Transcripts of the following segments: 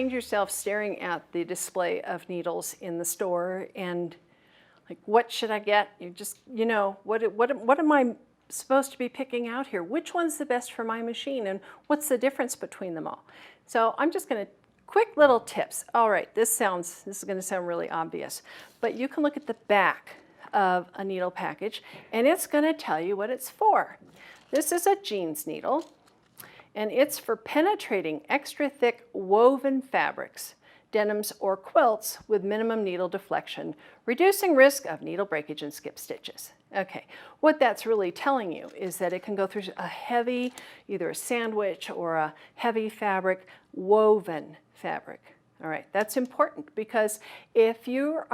find yourself staring at the display of needles in the store and like, what should I get? You just, what am I supposed to be picking out here? Which one's the best for my machine and what's the difference between them all? So I'm just going to, quick little tips. All right, this is going to sound really obvious, but you can look at the back of a needle package and it's going to tell you what it's for. This is a jeans needle and it's for penetrating extra thick woven fabrics, denims or quilts with minimum needle deflection, reducing risk of needle breakage and skip stitches. Okay, what that's really telling you is that it can go through a heavy, either a sandwich or a heavy fabric, woven fabric. All right, that's important because if you're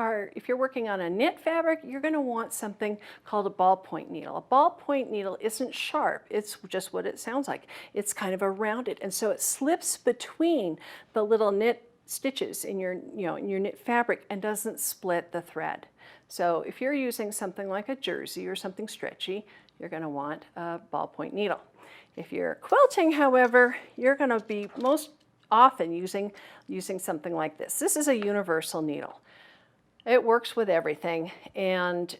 working on a knit fabric, you're going to want something called a ballpoint needle. A ballpoint needle isn't sharp, it's just what it sounds like. It's kind of a rounded, and so it slips between the little knit stitches in your knit fabric and doesn't split the thread. So if you're using something like a jersey or something stretchy, you're going to want a ballpoint needle. If you're quilting, however, you're going to be most often using something like this. This is a universal needle. It works with everything, and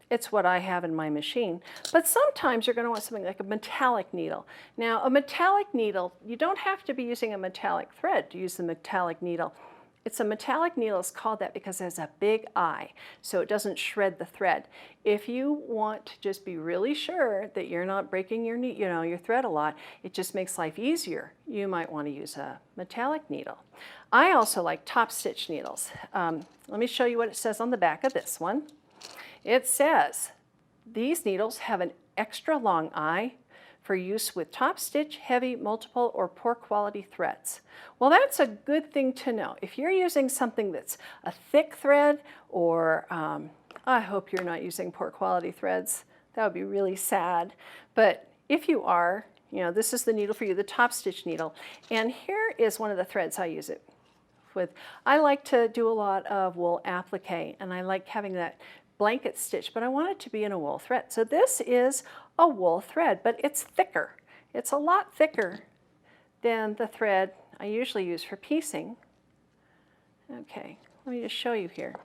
it's what I have in my machine. But sometimes you're going to want something like a metallic needle. Now, a metallic needle, you don't have to be using a metallic thread to use the metallic needle. It's a metallic needle. It's called that because it has a big eye, so it doesn't shred the thread. If you want to just be really sure that you're not breaking your thread a lot, it just makes life easier, you might want to use a metallic needle. I also like top stitch needles. Let me show you what it says on the back of this one. It says, these needles have an extra long eye for use with top stitch, heavy, multiple, or poor quality threads. Well, that's a good thing to know. If you're using something that's a thick thread, or I hope you're not using poor quality threads. That would be really sad. But if you are, this is the needle for you, the top stitch needle. And here is one of the threads I use it with. I like to do a lot of wool applique, and I like having that blanket stitch, but I want it to be in a wool thread. So this is a wool thread, but it's thicker. It's a lot thicker than the thread I usually use for piecing. Okay, let me just show you here.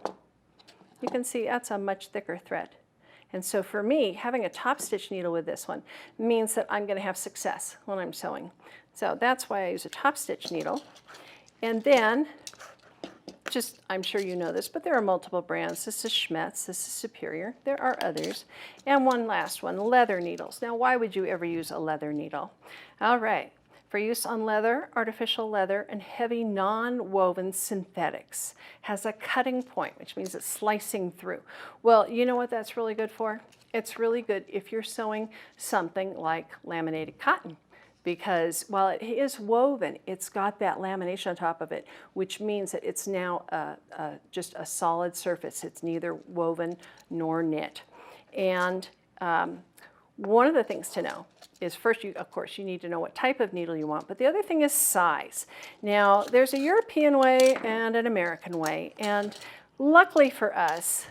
You can see that's a much thicker thread. And so for me, having a top stitch needle with this one means that I'm going to have success when I'm sewing. So that's why I use a top stitch needle. And then I'm sure you know this, but there are multiple brands. This is Schmetz, this is Superior. There are others. And one last one, leather needles. Now, why would you ever use a leather needle? All right, for use on leather, artificial leather, and heavy non-woven synthetics. Has a cutting point, which means it's slicing through. Well, you know what that's really good for? It's really good if you're sewing something like laminated cotton, because while it is woven, it's got that lamination on top of it, which means that it's now just a solid surface. It's neither woven nor knit. And one of the things to know is first, of course, you need to know what type of needle you want, but the other thing is size. Now, there's a European way and an American way, and luckily for us,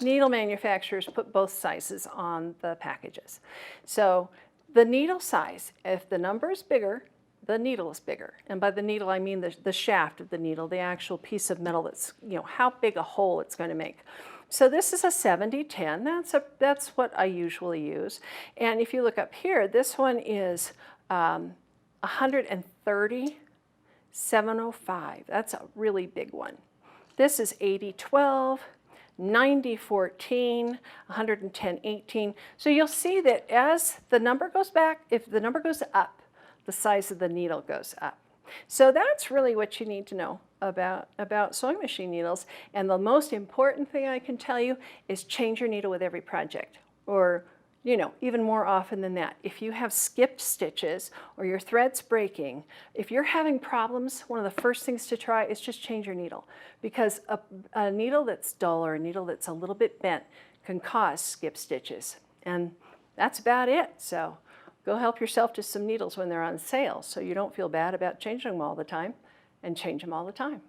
needle manufacturers put both sizes on the packages. So the needle size, if the number is bigger, the needle is bigger. And by the needle, I mean the shaft of the needle, the actual piece of metal that's, how big a hole it's going to make. So this is a 70-10. That's what I usually use. And if you look up here, this one is 130-705. That's a really big one. This is 80-12. 90-14, 110-18. So you'll see that as the number goes back, if the number goes up, the size of the needle goes up. So that's really what you need to know about sewing machine needles. And the most important thing I can tell you is change your needle with every project, or even more often than that. If you have skipped stitches or your thread's breaking, if you're having problems, one of the first things to try is just change your needle, because a needle that's dull or a needle that's a little bit bent can cause skip stitches. And that's about it. So go help yourself to some needles when they're on sale so you don't feel bad about changing them all the time, and change them all the time.